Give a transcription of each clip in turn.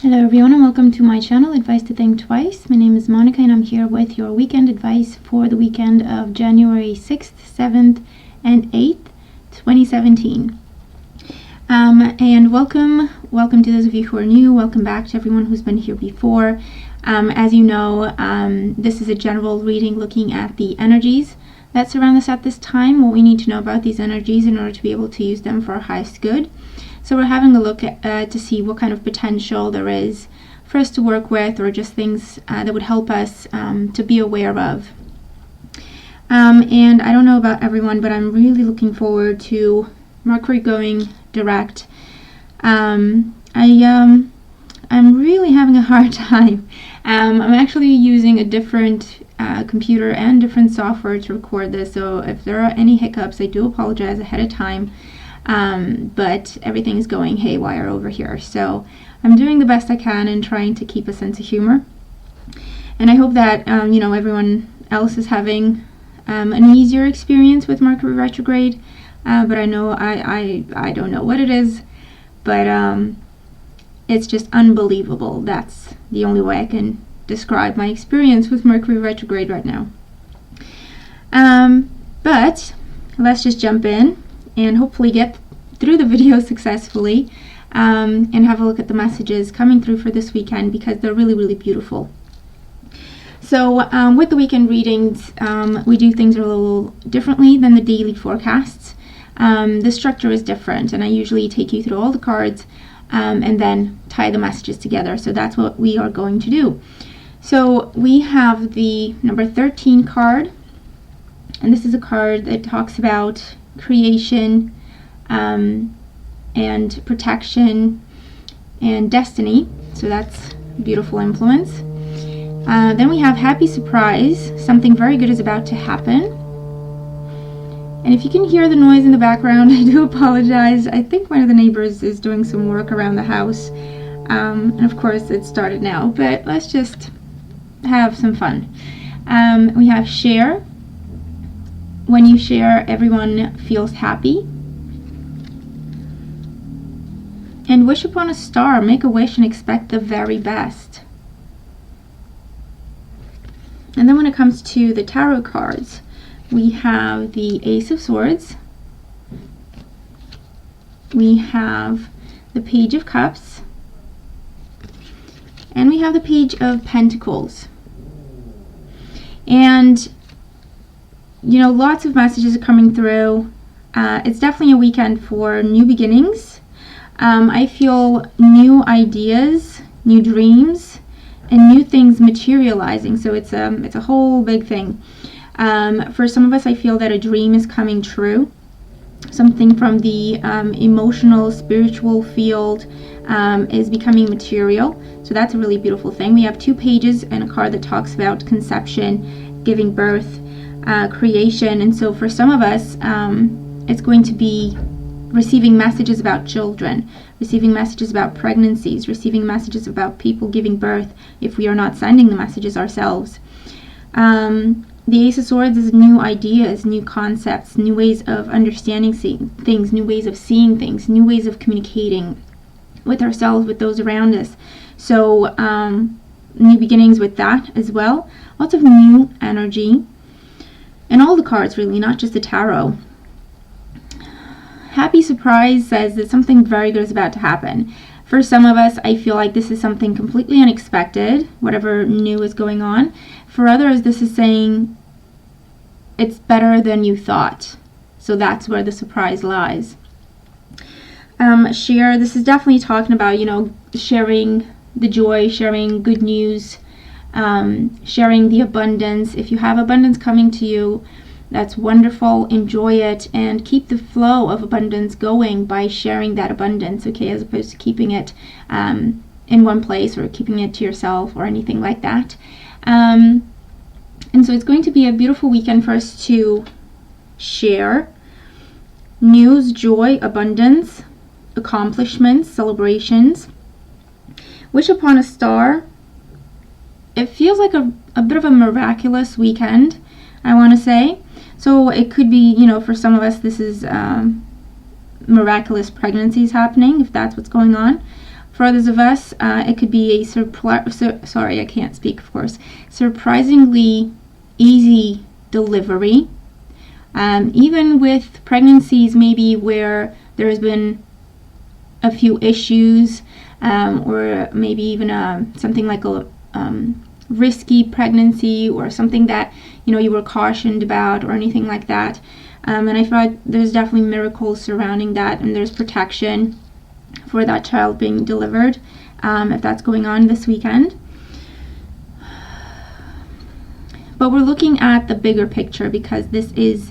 Hello everyone and welcome to my channel, Advice to Think Twice. My name is Monica and I'm here with your weekend advice for the weekend of January 6th, 7th and 8th, 2017. And welcome to those of you who are new. Welcome back to everyone who's been here before. As you know, this is a general reading looking at the energies that surround us at this time, what we need to know about these energies in order to be able to use them for our highest good. So we're having a look at, to see what kind of potential there is for us to work with, or just things that would help us to be aware of. And I don't know about everyone, but I'm really looking forward to Mercury going direct. I'm really having a hard time. I'm actually using a different computer and different software to record this, so if there are any hiccups, I do apologize ahead of time. But everything's going haywire over here, so I'm doing the best I can and trying to keep a sense of humor, and I hope that everyone else is having an easier experience with Mercury retrograde, but I know I don't know what it is, but it's just unbelievable. That's the only way I can describe my experience with Mercury retrograde right now. But let's just jump in and hopefully get through the video successfully, and have a look at the messages coming through for this weekend, because they're really, really beautiful. So with the weekend readings, we do things a little differently than the daily forecasts. The structure is different, and I usually take you through all the cards and then tie the messages together. So that's what we are going to do. So we have the number 13 card, and this is a card that talks about creation and protection and destiny, so that's beautiful influence. Then we have happy surprise, something very good is about to happen. And if you can hear the noise in the background, I do apologize. I think one of the neighbors is doing some work around the house, and of course it started now, but let's just have some fun. We have share. When you share, everyone feels happy. And wish upon a star. Make a wish and expect the very best. And then when it comes to the tarot cards, we have the Ace of Swords. We have the Page of Cups. And we have the Page of Pentacles. And lots of messages are coming through. It's definitely a weekend for new beginnings. I feel new ideas, new dreams, and new things materializing. So it's a whole big thing. For some of us, I feel that a dream is coming true. Something from the emotional, spiritual field is becoming material. So that's a really beautiful thing. We have two pages and a card that talks about conception, giving birth, creation, and so for some of us it's going to be receiving messages about children, receiving messages about pregnancies, receiving messages about people giving birth if we are not sending the messages ourselves. The Ace of Swords is new ideas, new concepts, new ways of understanding things, new ways of seeing things, new ways of communicating with ourselves, with those around us. So new beginnings with that as well. Lots of new energy. And all the cards really, not just the tarot. Happy surprise says that something very good is about to happen. For some of us, I feel like this is something completely unexpected, whatever new is going on. For others, this is saying it's better than you thought. So that's where the surprise lies. Share, this is definitely talking about, sharing the joy, sharing good news, sharing the abundance. If you have abundance coming to you, that's wonderful. Enjoy it and keep the flow of abundance going by sharing that abundance, okay, as opposed to keeping it in one place or keeping it to yourself or anything like that. And so it's going to be a beautiful weekend for us to share news, joy, abundance, accomplishments, celebrations. Wish upon a star. It feels like a bit of a miraculous weekend, I want to say. So it could be, for some of us, this is miraculous pregnancies happening, if that's what's going on. For For others of us, it could be a surprisingly easy delivery. Even with pregnancies maybe where there has been a few issues, or maybe even something like a risky pregnancy, or something that you were cautioned about, or anything like that. And I feel like there's definitely miracles surrounding that, and there's protection for that child being delivered, if that's going on this weekend. But we're looking at the bigger picture, because this is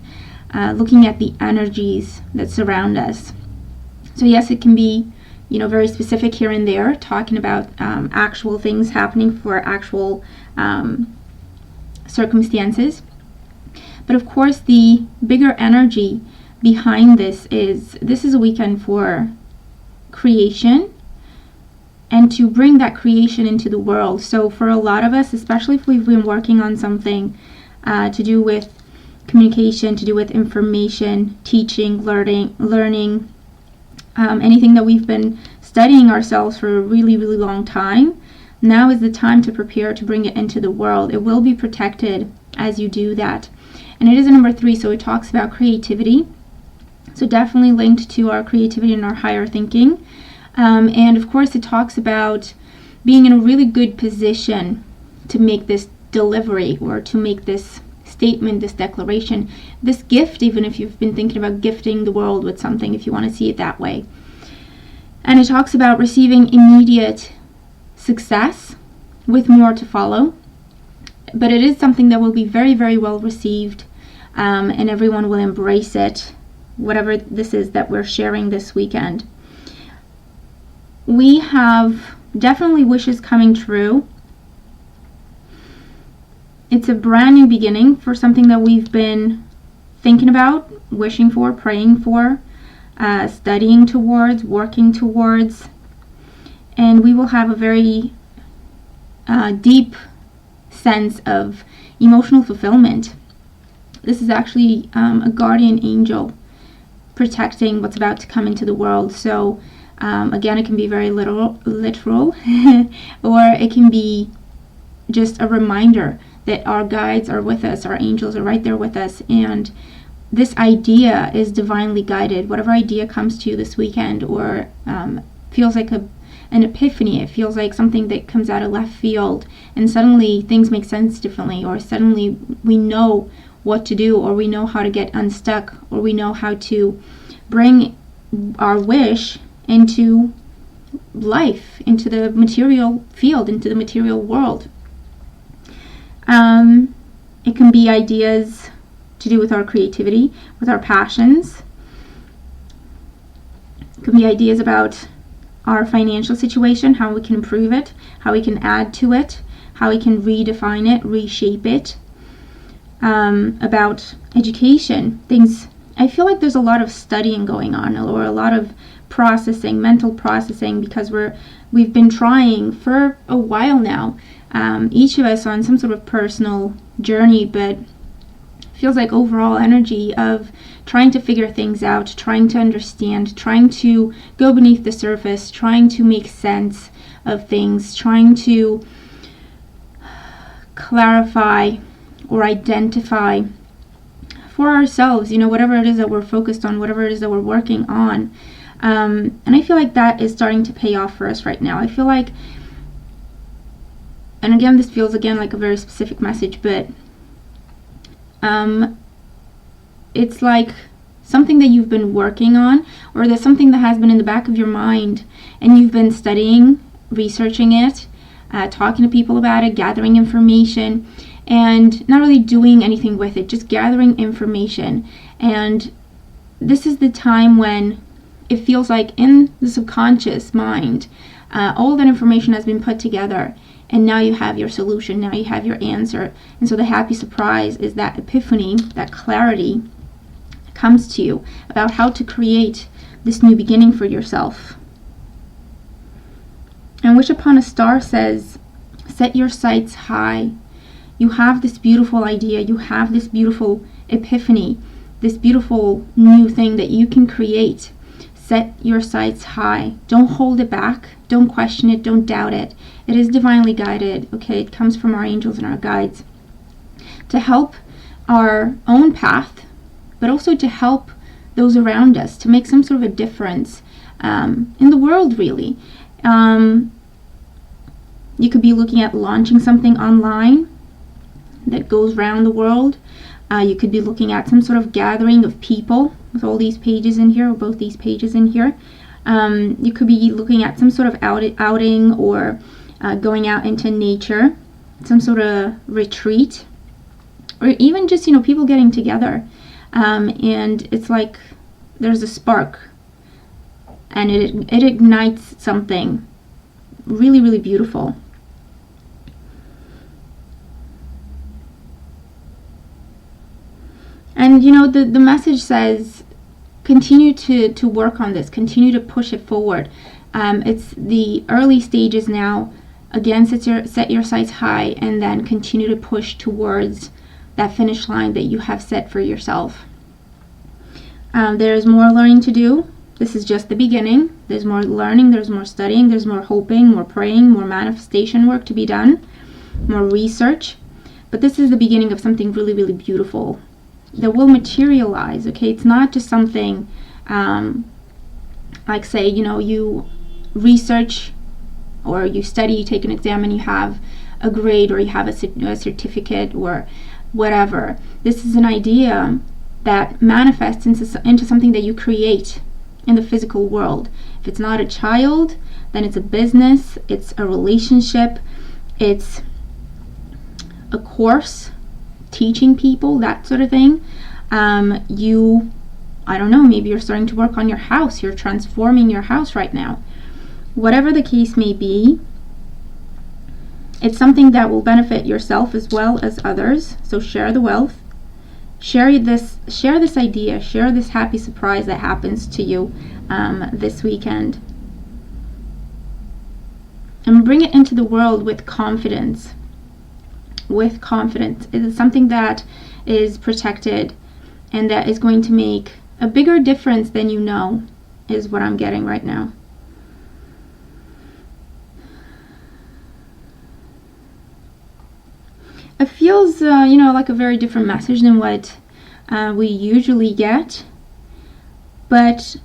looking at the energies that surround us. So yes, it can be very specific here and there, talking about actual things happening for actual circumstances. But of course, the bigger energy behind this is a weekend for creation, and to bring that creation into the world. So for a lot of us, especially if we've been working on something to do with communication, to do with information, teaching, learning, anything that we've been studying ourselves for a really, really long time, now is the time to prepare to bring it into the world. It will be protected as you do that. And it is a number 3, so it talks about creativity. So definitely linked to our creativity and our higher thinking. And of course, it talks about being in a really good position to make this delivery, or to make this statement, this declaration, this gift, even if you've been thinking about gifting the world with something, if you want to see it that way. And it talks about receiving immediate success with more to follow. But it is something that will be very, very well received, and everyone will embrace it, whatever this is that we're sharing this weekend. We have definitely wishes coming true. It's a brand new beginning for something that we've been thinking about, wishing for, praying for, studying towards, working towards. And we will have a very deep sense of emotional fulfillment. This is actually a guardian angel protecting what's about to come into the world. So again, it can be very literal or it can be just a reminder that our guides are with us, our angels are right there with us, and this idea is divinely guided. Whatever idea comes to you this weekend, or feels like an epiphany, it feels like something that comes out of left field, and suddenly things make sense differently, or suddenly we know what to do, or we know how to get unstuck, or we know how to bring our wish into life, into the material field, into the material world. It can be ideas to do with our creativity, with our passions. It can be ideas about our financial situation, how we can improve it, how we can add to it, how we can redefine it, reshape it. About education, things. I feel like there's a lot of studying going on, or a lot of processing, mental processing, because we've been trying for a while now, each of us on some sort of personal journey, but feels like overall energy of trying to figure things out, trying to understand, trying to go beneath the surface, trying to make sense of things, trying to clarify or identify for ourselves, whatever it is that we're focused on, whatever it is that we're working on. And I feel like that is starting to pay off for us right now. I feel like, and again, this feels again like a very specific message, but it's like something that you've been working on, or there's something that has been in the back of your mind, and you've been studying, researching it, talking to people about it, gathering information, and not really doing anything with it, just gathering information. And this is the time when it feels like in the subconscious mind, all that information has been put together, and now you have your solution, now you have your answer. And so the happy surprise is that epiphany, that clarity comes to you about how to create this new beginning for yourself. And Wish Upon a Star says, set your sights high. You have this beautiful idea, you have this beautiful epiphany, this beautiful new thing that you can create. Set your sights high. Don't hold it back. Don't question it. Don't doubt it. It is divinely guided, okay? It comes from our angels and our guides to help our own path, but also to help those around us, to make some sort of a difference in the world, really. You could be looking at launching something online that goes around the world. You could be looking at some sort of gathering of people with all these pages in here, or both these pages in here. You could be looking at some sort of outing or going out into nature, some sort of retreat, or even just, people getting together. And it's like there's a spark, and it ignites something really, really beautiful. And the message says, continue to work on this, continue to push it forward. It's the early stages now. Again, set your sights high, and then continue to push towards that finish line that you have set for yourself. There's more learning to do. This is just the beginning. There's more learning, there's more studying, there's more hoping, more praying, more manifestation work to be done, more research. But this is the beginning of something really, really beautiful that will materialize, okay? It's not just something like, say, you research or you study, you take an exam, and you have a grade, or you have a certificate, or whatever. This is an idea that manifests into something that you create in the physical world. If it's not a child, then it's a business, it's a relationship, it's a course, teaching people, that sort of thing. I don't know, maybe you're starting to work on your house, you're transforming your house right now. Whatever the case may be, it's something that will benefit yourself as well as others. So share the wealth. Share this idea, share this happy surprise that happens to you this weekend. And bring it into the world with confidence. With confidence. It is something that is protected and that is going to make a bigger difference than you know, is what I'm getting right now. It feels, like a very different message than what we usually get. But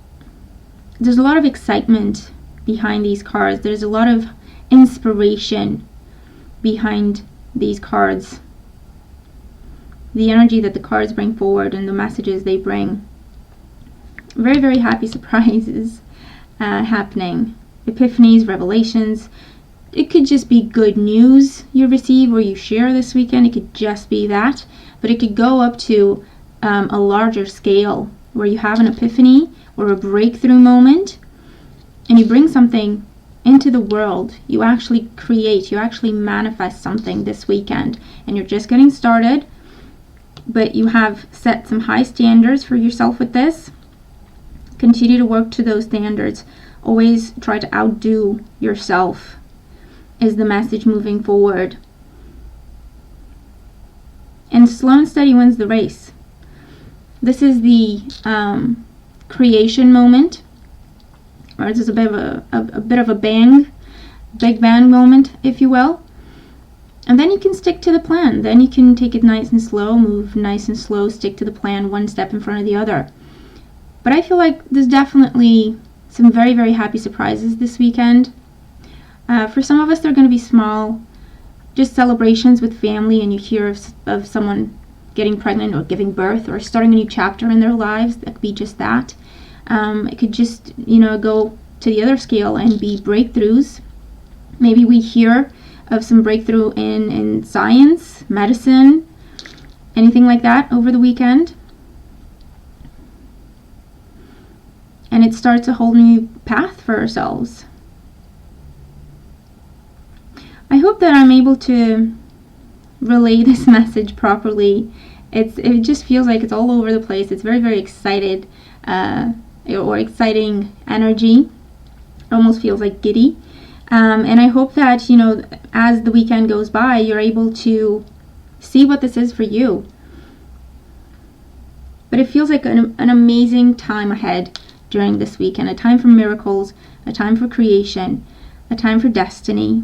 there's a lot of excitement behind these cards. There's a lot of inspiration behind these cards. The energy that the cards bring forward and the messages they bring. Very, very happy surprises happening. Epiphanies, revelations. It could just be good news you receive or you share this weekend. It could just be that. But it could go up to a larger scale where you have an epiphany or a breakthrough moment and you bring something into the world. You actually create, you actually manifest something this weekend. And you're just getting started, but you have set some high standards for yourself with this. Continue to work to those standards. Always try to outdo yourself, is the message moving forward. And slow and steady wins the race. This is the creation moment, or this is a bit of a big bang moment, if you will. And then you can stick to the plan. Then you can take it nice and slow, move nice and slow, stick to the plan, one step in front of the other. But I feel like there's definitely some very, very happy surprises this weekend. For some of us, they're going to be small, just celebrations with family, and you hear of someone getting pregnant or giving birth or starting a new chapter in their lives. That could be just that. It could just, go to the other scale and be breakthroughs. Maybe we hear of some breakthrough in science, medicine, anything like that over the weekend. And it starts a whole new path for ourselves. I hope that I'm able to relay this message properly. It just feels like it's all over the place. It's very, very excited or exciting energy. It almost feels like giddy. And I hope that, as the weekend goes by, you're able to see what this is for you. But it feels like an amazing time ahead, during this weekend, a time for miracles, a time for creation, a time for destiny.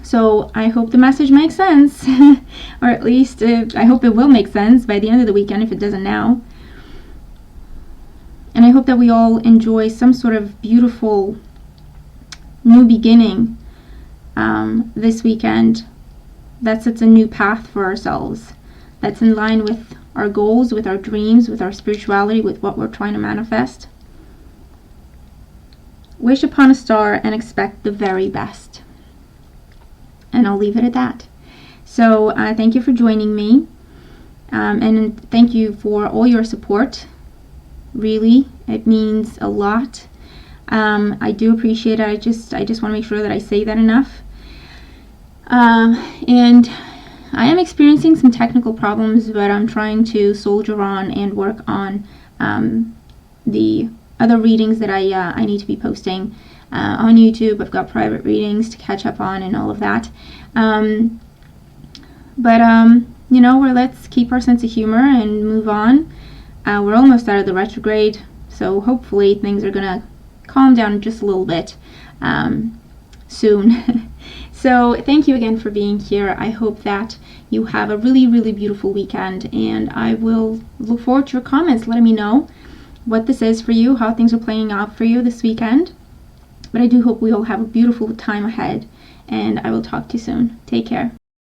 So I hope the message makes sense, or at least I hope it will make sense by the end of the weekend if it doesn't now. And I hope that we all enjoy some sort of beautiful new beginning this weekend that sets a new path for ourselves, that's in line with our goals, with our dreams, with our spirituality, with what we're trying to manifest. Wish upon a star and expect the very best. And I'll leave it at that. So thank you for joining me, and thank you for all your support. Really, it means a lot. I do appreciate it. I just want to make sure that I say that enough. And I am experiencing some technical problems, but I'm trying to soldier on and work on the other readings that I need to be posting on YouTube. I've got private readings to catch up on and all of that. Let's keep our sense of humor and move on. We're almost out of the retrograde, so hopefully things are gonna calm down just a little bit soon. So thank you again for being here. I hope that you have a really, really beautiful weekend, and I will look forward to your comments letting me know what this is for you, how things are playing out for you this weekend. But I do hope we all have a beautiful time ahead, and I will talk to you soon. Take care.